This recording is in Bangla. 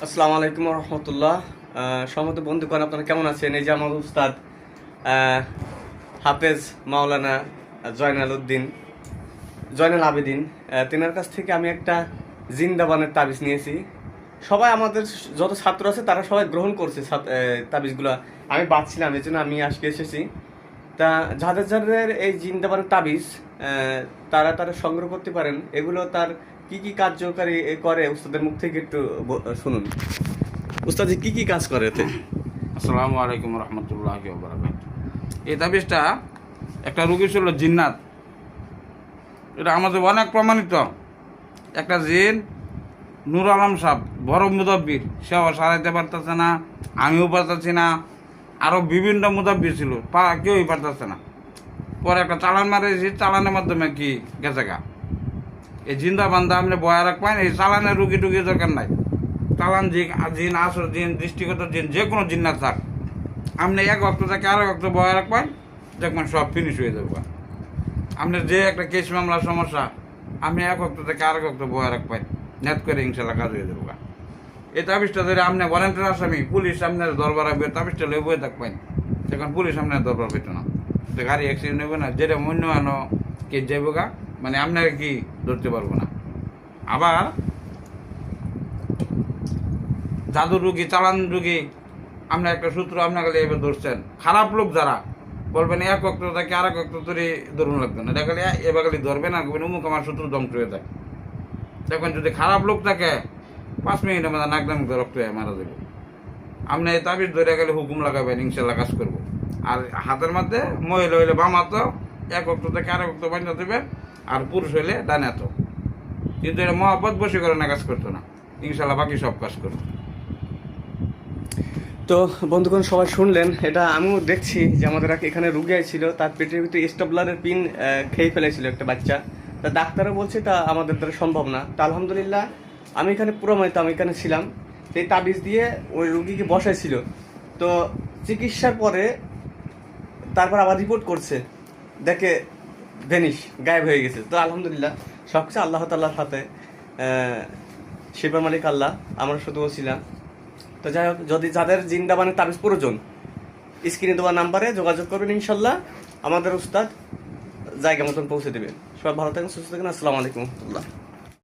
আসসালামু আলাইকুম রহমতুল্লাহ। সম্মত বন্ধুগণ, আপনারা কেমন আছেন? এই যে আমার উস্তাদ হাফেজ মাওলানা জয়নাল আবেদিন, তেনার কাছ থেকে আমি একটা জিন্দাবানের তাবিজ নিয়েছি। সবাই আমাদের যত ছাত্র আছে তারা সবাই গ্রহণ করছে তাবিজগুলো। আমি বাঁচছিলাম, এই জন্য আমি আজকে এসেছি। তা যাদের যাদের এই জিন্দাবানের তাবিজ তারা তারা সংগ্রহ করতে পারেন। এগুলো তার কি কি কার্যকারী করে উস্তাদের মুখ থেকে একটু শুনুন। উস্তাদ কি কি কাজ করে এতে? আসসালামু আলাইকুম রহমতুল্লাহ বারাকাত। এই তাবিজটা একটা রোগী ছিল জিন্নাত, এটা আমাদের অনেক প্রমাণিত। একটা জিন নূর আলম সাহ বড় মুদাব্বির, সেও সারাইতে পারতেছে না, আমিও পারতেছি না, আরও বিভিন্ন মুদাব্বির ছিল, কেউই পারতেছে না। পরে একটা চালান মারেছি, চালানের মাধ্যমে কি গেছে গা। এই জিন্দা বান্ধা আপনি বয়া রাখবেন, এই চালানের রুগী টুগি দরকার নাই। চালান জিন, আসর জিন, দৃষ্টিগত জিন, যে কোনো জিন্নাত থাক, আপনি এক অক্ট থেকে আরেক অক্ট বয়া রাখবেন, দেখবেন সব ফিনিশ হয়ে যাবে। আপনার যে একটা কেস মামলার সমস্যা, আপনি এক অক্ট থেকে আরেক অক্ট বয়া রাখবেন, নেট করে ইনশাল্লাহ কাজ হয়ে যাবে। এই তাবিজটা ধরে আপনি ওয়ারেন্টের আসামি, পুলিশ আপনার দরবার আসবে, তাবিজটা লেগে বয়ে থাকবেন, তখন পুলিশ আপনার দরবার পেতো না, তো গাড়ি অ্যাক্সিডেন্ট হবে না, যেটা অন্য আনো কে যাইব গা, মানে আপনার কি ধরতে পারবো না। আবার জাদু রুগী, চালান রুগী, আপনার একটা সূত্র আপনার কাছে এবার ধরছেন, খারাপ লোক যারা বলবেন এক অক্ট থেকে আরেক অক্ট তৈরি ধরুন লাগবে না, দেখালে এবার খালি ধরবেন আর অমুক আমার শত্রু ধ্বংস হয়ে যায়। দেখবেন যদি খারাপ লোক থাকে 5 মিনিটের মধ্যে নাক দাম রক্ত হয়ে মারা যাবে। আপনি এই তাবিজ ধরে গেলে হুকুম লাগাবেন, ইনশাল্লাহ কাজ করবো। আর হাতের মধ্যে মহিলা হইলে বাম হাত এক অক্ট থেকে আরেক অক্ট বান্ধা দেবেন, আর পুরুষ হইলে ডান হাত। কিন্তু এটা মহব্বত বশীকরণে কাজ করতো না, ইনশাল্লাহ বাকি সব কাজ করবো। তো বন্ধুগণ, সবাই শুনলেন। এটা আমিও দেখছি যে আমাদের এখানে রুগী ছিল, তার পেটের ভিতরে স্টেপলারের পিন খেয়ে ফেলেছিল একটা বাচ্চা। তা ডাক্তারও বলছে তা আমাদের দ্বারা সম্ভব না। তা আলহামদুলিল্লাহ আমি এখানে প্রমাণিত, আমি এখানে ছিলাম। সেই তাবিজ দিয়ে ওই রুগীকে বসাইছিল। তো চিকিৎসার পরে তারপর আবার রিপোর্ট করছে, দেখে ভেনিশ, গায়েব হয়ে গেছে। তো আলহামদুলিল্লাহ সব কিছু আল্লাহ তাআলার হাতে, শিফার মালিক আল্লাহ, আমরা শুধু ছিলাম। তো যাই হোক, যদি যাদের জিন্দাবানের তাবিজ প্রয়োজন, স্ক্রিনে দেওয়া নাম্বারে যোগাযোগ করবেন, ইনশাল্লাহ আমাদের উস্তাদ জায়গা মতন পৌঁছে দেবেন। সবাই ভালো থাকেন, সুস্থ থাকেন। আসসালামু আলাইকুম রহমতুল্লাহ।